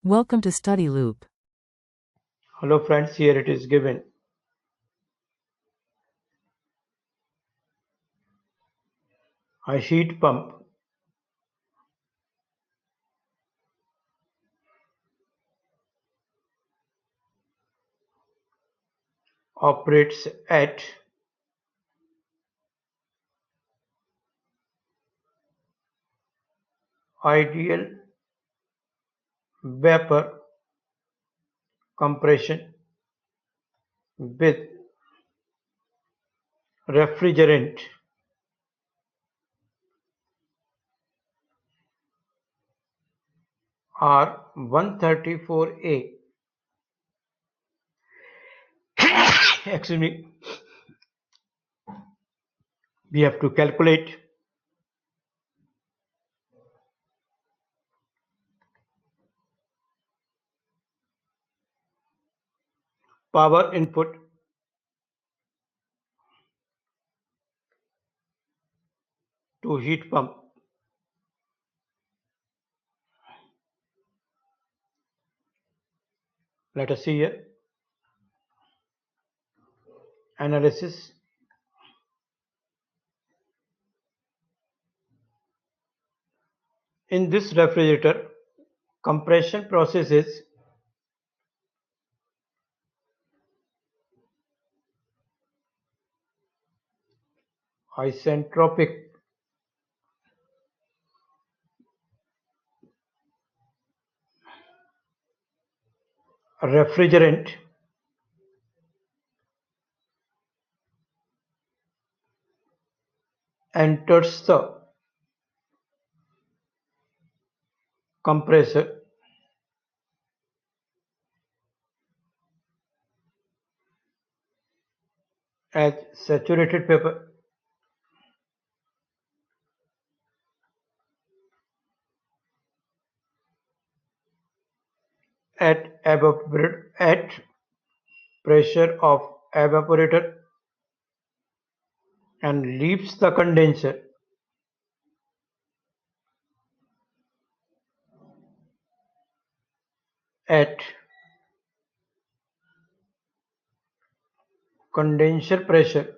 Welcome to Study Loop. Hello friends, here it is given. A heat pump operates at ideal vapor compression with refrigerant R134a. Excuse me. We have to calculate power input to heat pump. Let us see here. Analysis. In this refrigerator, compression process is isentropic. Refrigerant enters the compressor as saturated vapor. At pressure of evaporator and leaves the condenser at condenser pressure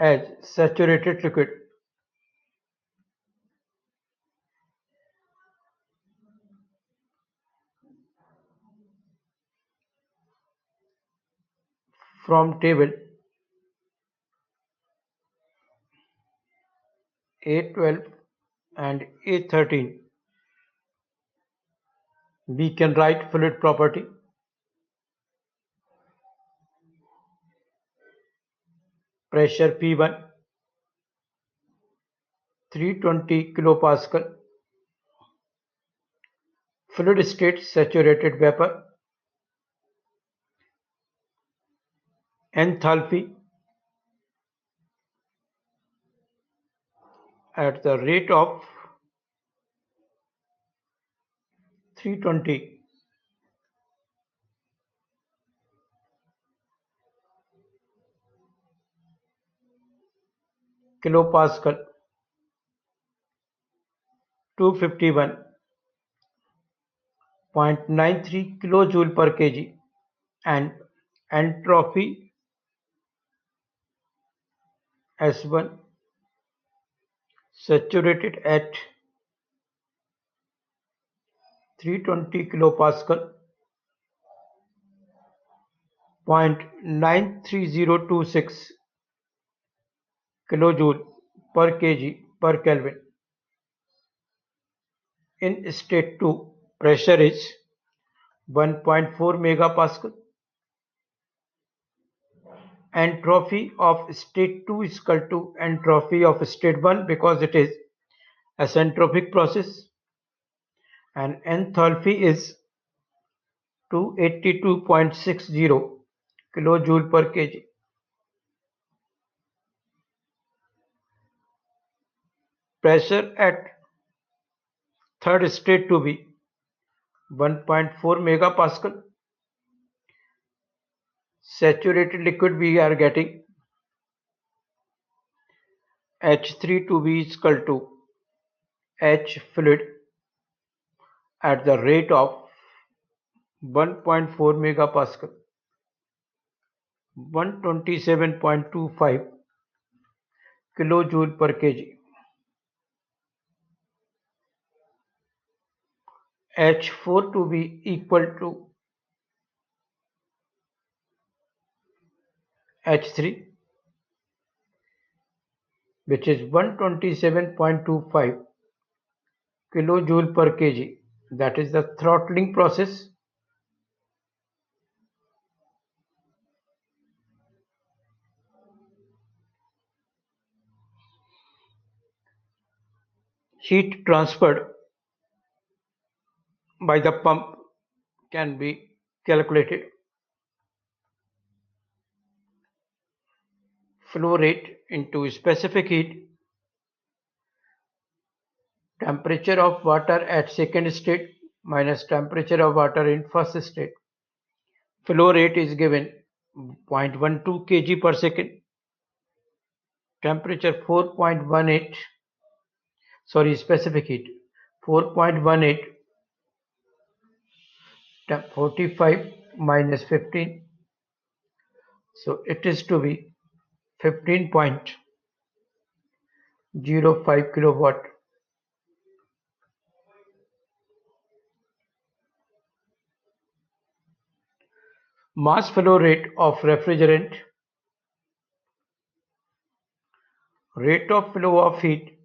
as saturated liquid. From table A12 and A13 we can write fluid property. Pressure P1 320 kilopascal. Fluid state saturated vapor. Enthalpy at the rate of 320 kilopascal, 251.93 kilojoule per kg, and entropy S1 saturated at 320 kilopascal, 0.93026 kilojoule per kg per Kelvin. In state 2, pressure is 1.4 megapascal. Entropy of state 2 is equal to entropy of state 1 because it is isentropic process, and enthalpy is 282.60 kilojoule per kg. Pressure at third state to be 1.4 megapascal. Saturated liquid we are getting H3 to be equal to H fluid at the rate of 1.4 megapascal, 127.25 kilojoule per kg. H4 to be equal to H3, which is 127.25 kilojoule per kg. That is the throttling process. Heat transferred by the pump can be calculated. Flow rate into specific heat, temperature of water at second state minus temperature of water in first state. Flow rate is given 0.12 kg per second. Temperature 4.18, sorry, specific heat 4.18, 45 minus 15, so it is to be 15.05 kilowatt. Mass flow rate of refrigerant, rate of flow of heat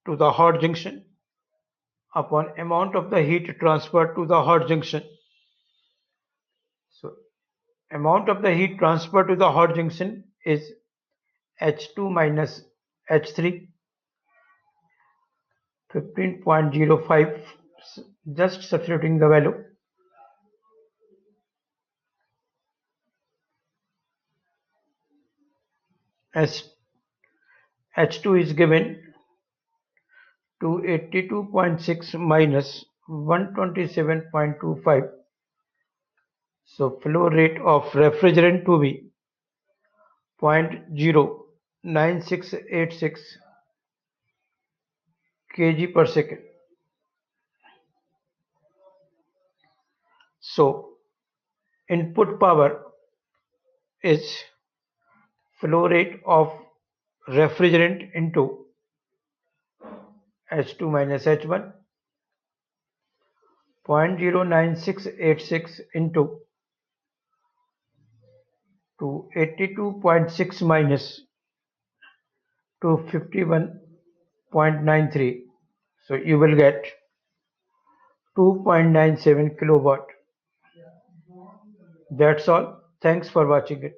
to the hot junction upon amount of the heat transferred to the hot junction. So amount of the heat transferred to the hot junction is H2 minus H3, 15.05, just substituting the value. As H2 is given 282.6 minus 127.25. So flow rate of refrigerant to be 0.09686 kg per second. So input power is flow rate of refrigerant into H2 minus H1, 0.09686 into 282.6 minus 251.93. So you will get 2.97 kilowatt. That's all. Thanks for watching it.